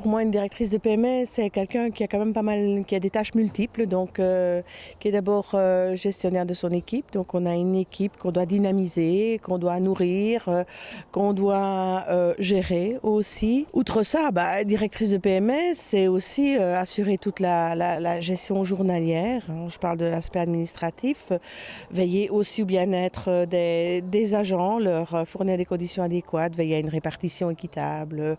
moi, une directrice de PME, c'est quelqu'un qui a quand même qui a des tâches multiples, donc qui est d'abord gestionnaire de son équipe. Donc on a une équipe qu'on doit dynamiser, qu'on doit nourrir, qu'on doit gérer aussi. Outre ça, directrice de PME, c'est aussi assurer toute la gestion journalière. Je parle de l'aspect administratif, veiller aussi au bien-être des agents, leur fournir des conditions adéquates, veiller à une répartition équitable,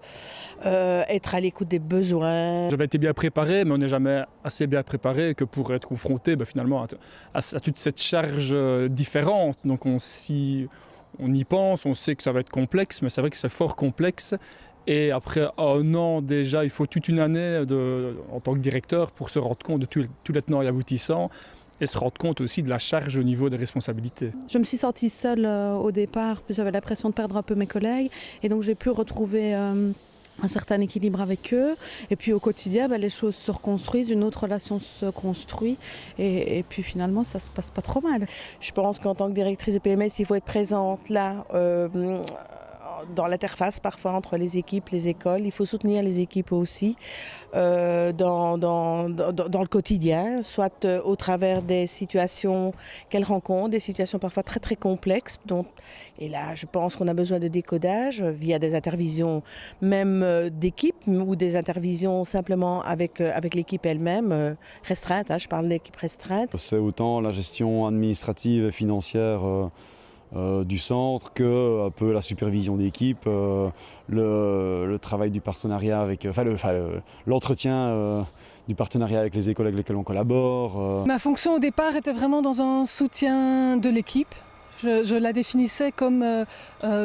être à l'écoute des besoins. J'avais été bien préparé, mais on n'est jamais assez bien préparé que pour être confronté finalement à toute cette charge différente. Donc on y pense, on sait que ça va être complexe, mais c'est vrai que c'est fort complexe. Et après un an déjà, il faut toute une année en tant que directeur pour se rendre compte de tout les tenants et aboutissants et se rendre compte aussi de la charge au niveau des responsabilités. Je me suis sentie seule au départ, puis j'avais l'impression de perdre un peu mes collègues. Et donc j'ai pu retrouver un certain équilibre avec eux. Et puis au quotidien, les choses se reconstruisent, une autre relation se construit. Et puis finalement, ça se passe pas trop mal. Je pense qu'en tant que directrice de PMS, il faut être présente là, dans l'interface parfois entre les équipes, les écoles. Il faut soutenir les équipes aussi dans le quotidien, soit au travers des situations qu'elles rencontrent, des situations parfois très très complexes. Et là, je pense qu'on a besoin de décodage via des interventions même d'équipe ou des interventions simplement avec l'équipe elle-même, restreinte. Je parle d'équipe restreinte. C'est autant la gestion administrative et financière du centre que un peu la supervision d'équipe, le travail du partenariat avec, l'entretien du partenariat avec les écoles avec lesquelles on collabore. Ma fonction au départ était vraiment dans un soutien de l'équipe. Je la définissais comme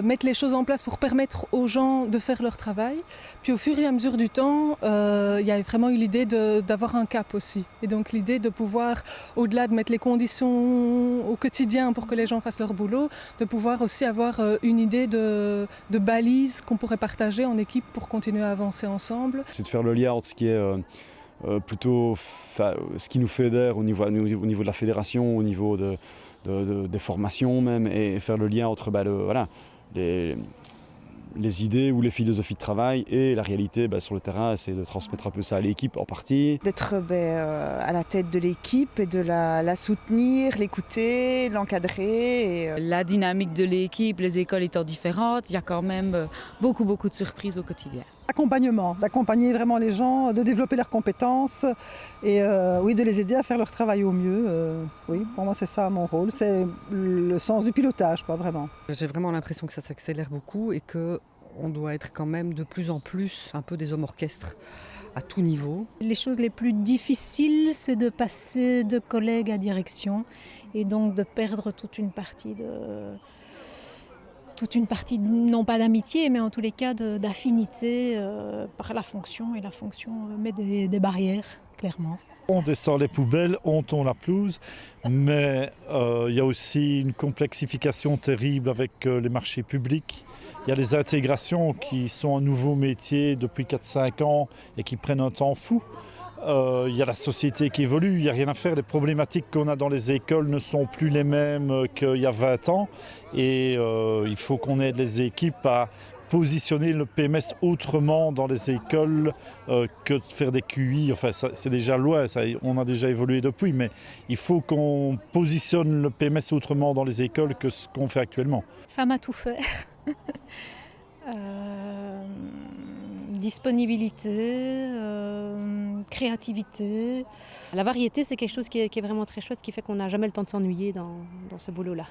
mettre les choses en place pour permettre aux gens de faire leur travail. Puis au fur et à mesure du temps, il y a vraiment eu l'idée d'avoir un cap aussi. Et donc l'idée de pouvoir, au-delà de mettre les conditions au quotidien pour que les gens fassent leur boulot, de pouvoir aussi avoir une idée de balises qu'on pourrait partager en équipe pour continuer à avancer ensemble. C'est de faire le lien entre ce qui est plutôt ce qui nous fédère au niveau de la fédération, au niveau des formations même, et faire le lien entre les idées ou les philosophies de travail et la réalité sur le terrain, essayer de transmettre un peu ça à l'équipe en partie. D'être à la tête de l'équipe et de la soutenir, l'écouter, l'encadrer. La dynamique de l'équipe, les écoles étant différentes, il y a quand même beaucoup de surprises au quotidien. Accompagnement, d'accompagner vraiment les gens, de développer leurs compétences et de les aider à faire leur travail au mieux. Oui, pour moi c'est ça mon rôle, c'est le sens du pilotage, vraiment. J'ai vraiment l'impression que ça s'accélère beaucoup et qu'on doit être quand même de plus en plus un peu des hommes orchestres à tout niveau. Les choses les plus difficiles, c'est de passer de collègue à direction et donc de perdre toute une partie, non pas d'amitié, mais en tous les cas d'affinité par la fonction. Et la fonction met des barrières, clairement. On descend les poubelles, on tond la pelouse, mais il y a aussi une complexification terrible avec les marchés publics. Il y a les intégrations qui sont un nouveau métier depuis 4-5 ans et qui prennent un temps fou. Il y a la société qui évolue, il n'y a rien à faire. Les problématiques qu'on a dans les écoles ne sont plus les mêmes qu'il y a 20 ans. Et il faut qu'on aide les équipes à positionner le PMS autrement dans les écoles que de faire des QI. Enfin, c'est déjà loin, on a déjà évolué depuis, mais il faut qu'on positionne le PMS autrement dans les écoles que ce qu'on fait actuellement. Femme à tout faire. Disponibilité, créativité. La variété, c'est quelque chose qui est vraiment très chouette, qui fait qu'on n'a jamais le temps de s'ennuyer dans ce boulot-là.